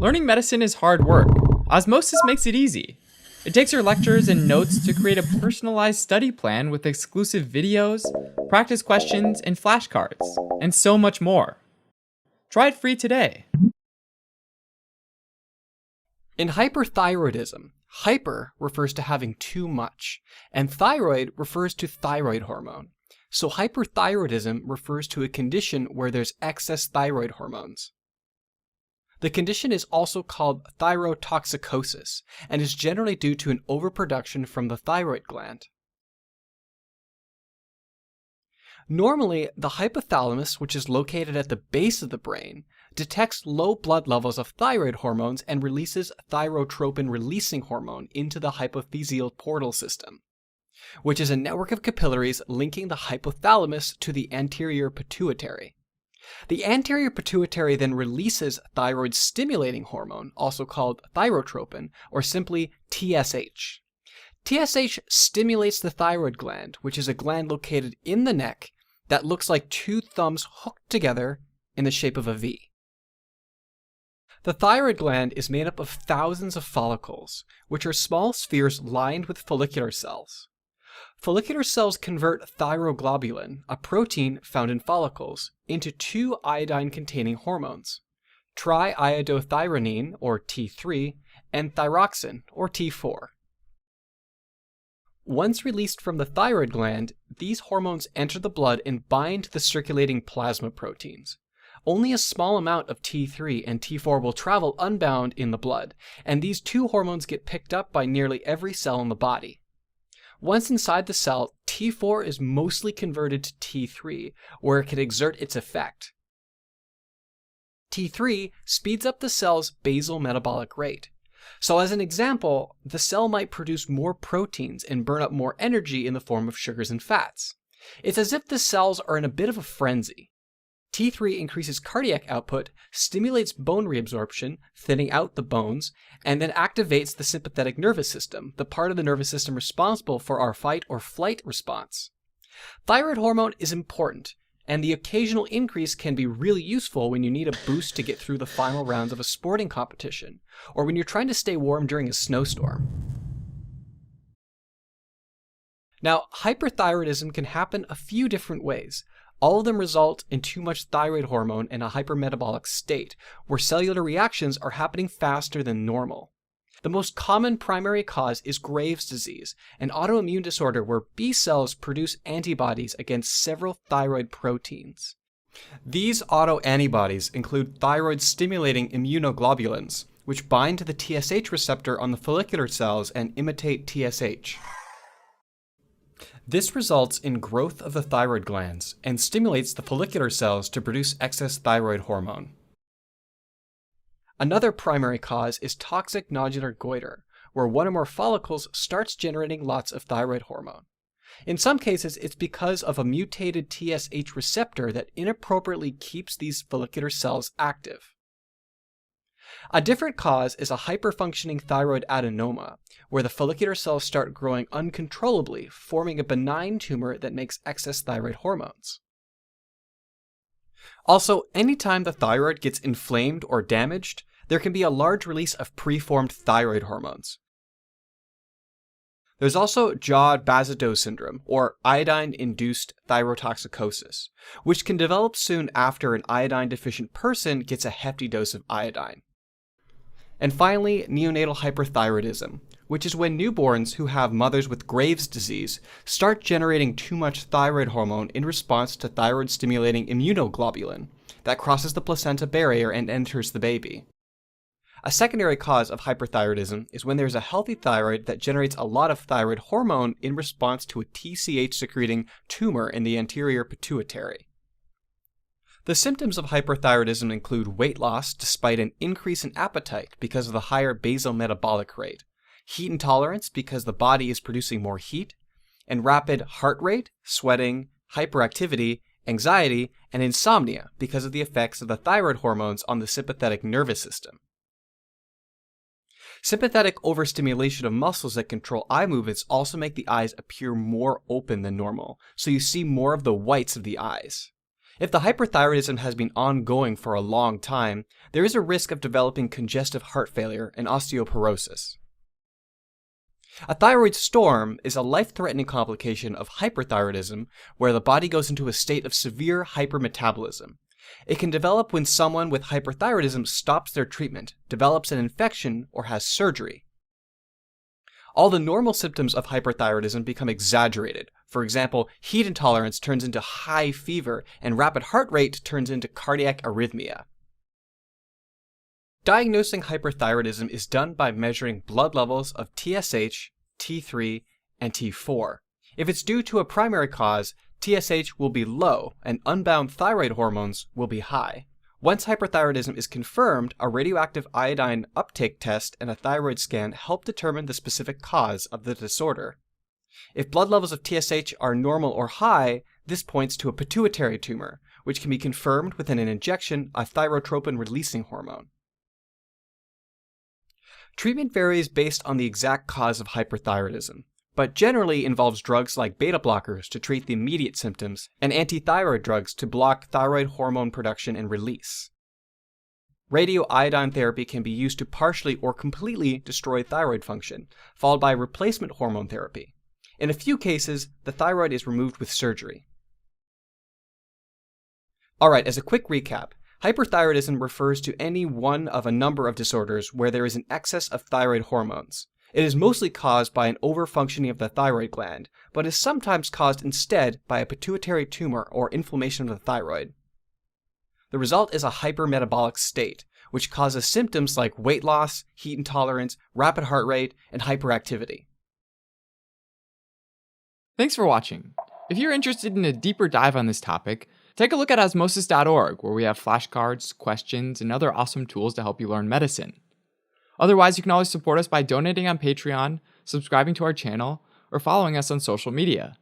Learning medicine is hard work. Osmosis makes it easy. It takes your lectures and notes to create a personalized study plan with exclusive videos, practice questions, and flashcards, and so much more. Try it free today. In hyperthyroidism, hyper refers to having too much, and thyroid refers to thyroid hormone. So hyperthyroidism refers to a condition where there's excess thyroid hormones. The condition is also called thyrotoxicosis and is generally due to an overproduction from the thyroid gland. Normally, the hypothalamus, which is located at the base of the brain, detects low blood levels of thyroid hormones and releases thyrotropin-releasing hormone into the hypophyseal portal system, which is a network of capillaries linking the hypothalamus to the anterior pituitary. The anterior pituitary then releases thyroid-stimulating hormone, also called thyrotropin, or simply TSH. TSH stimulates the thyroid gland, which is a gland located in the neck that looks like two thumbs hooked together in the shape of a V. The thyroid gland is made up of thousands of follicles, which are small spheres lined with follicular cells. Follicular cells convert thyroglobulin, a protein found in follicles, into two iodine-containing hormones, triiodothyronine, or T3, and thyroxine, or T4. Once released from the thyroid gland, these hormones enter the blood and bind to the circulating plasma proteins. Only a small amount of T3 and T4 will travel unbound in the blood, and these two hormones get picked up by nearly every cell in the body. Once inside the cell, T4 is mostly converted to T3, where it can exert its effect. T3 speeds up the cell's basal metabolic rate. So as an example, the cell might produce more proteins and burn up more energy in the form of sugars and fats. It's as if the cells are in a bit of a frenzy. T3 increases cardiac output, stimulates bone reabsorption, thinning out the bones, and then activates the sympathetic nervous system, the part of the nervous system responsible for our fight or flight response. Thyroid hormone is important, and the occasional increase can be really useful when you need a boost to get through the final rounds of a sporting competition, or when you're trying to stay warm during a snowstorm. Now, hyperthyroidism can happen a few different ways. All of them result in too much thyroid hormone in a hypermetabolic state, where cellular reactions are happening faster than normal. The most common primary cause is Graves' disease, an autoimmune disorder where B cells produce antibodies against several thyroid proteins. These autoantibodies include thyroid-stimulating immunoglobulins, which bind to the TSH receptor on the follicular cells and imitate TSH. This results in growth of the thyroid glands and stimulates the follicular cells to produce excess thyroid hormone. Another primary cause is toxic nodular goiter, where one or more follicles starts generating lots of thyroid hormone. In some cases, it's because of a mutated TSH receptor that inappropriately keeps these follicular cells active. A different cause is a hyperfunctioning thyroid adenoma, where the follicular cells start growing uncontrollably, forming a benign tumor that makes excess thyroid hormones. Also, anytime the thyroid gets inflamed or damaged, there can be a large release of preformed thyroid hormones. There's also Jod-Basedow syndrome, or iodine-induced thyrotoxicosis, which can develop soon after an iodine-deficient person gets a hefty dose of iodine. And finally, neonatal hyperthyroidism, which is when newborns who have mothers with Graves' disease start generating too much thyroid hormone in response to thyroid-stimulating immunoglobulin that crosses the placenta barrier and enters the baby. A secondary cause of hyperthyroidism is when there's a healthy thyroid that generates a lot of thyroid hormone in response to a TSH-secreting tumor in the anterior pituitary. The symptoms of hyperthyroidism include weight loss despite an increase in appetite because of the higher basal metabolic rate, heat intolerance because the body is producing more heat, and rapid heart rate, sweating, hyperactivity, anxiety, and insomnia because of the effects of the thyroid hormones on the sympathetic nervous system. Sympathetic overstimulation of muscles that control eye movements also make the eyes appear more open than normal, so you see more of the whites of the eyes. If the hyperthyroidism has been ongoing for a long time, there is a risk of developing congestive heart failure and osteoporosis. A thyroid storm is a life-threatening complication of hyperthyroidism where the body goes into a state of severe hypermetabolism. It can develop when someone with hyperthyroidism stops their treatment, develops an infection, or has surgery. All the normal symptoms of hyperthyroidism become exaggerated. For example, heat intolerance turns into high fever, and rapid heart rate turns into cardiac arrhythmia. Diagnosing hyperthyroidism is done by measuring blood levels of TSH, T3, and T4. If it's due to a primary cause, TSH will be low and unbound thyroid hormones will be high. Once hyperthyroidism is confirmed, a radioactive iodine uptake test and a thyroid scan help determine the specific cause of the disorder. If blood levels of TSH are normal or high, this points to a pituitary tumor, which can be confirmed with an injection of thyrotropin-releasing hormone. Treatment varies based on the exact cause of hyperthyroidism, but generally involves drugs like beta blockers to treat the immediate symptoms and antithyroid drugs to block thyroid hormone production and release. Radioiodine therapy can be used to partially or completely destroy thyroid function, followed by replacement hormone therapy. In a few cases, the thyroid is removed with surgery. Alright, as a quick recap, hyperthyroidism refers to any one of a number of disorders where there is an excess of thyroid hormones. It is mostly caused by an overfunctioning of the thyroid gland, but is sometimes caused instead by a pituitary tumor or inflammation of the thyroid. The result is a hypermetabolic state, which causes symptoms like weight loss, heat intolerance, rapid heart rate, and hyperactivity. Thanks for watching. If you're interested in a deeper dive on this topic, take a look at osmosis.org, where we have flashcards, questions, and other awesome tools to help you learn medicine. Otherwise, you can always support us by donating on Patreon, subscribing to our channel, or following us on social media.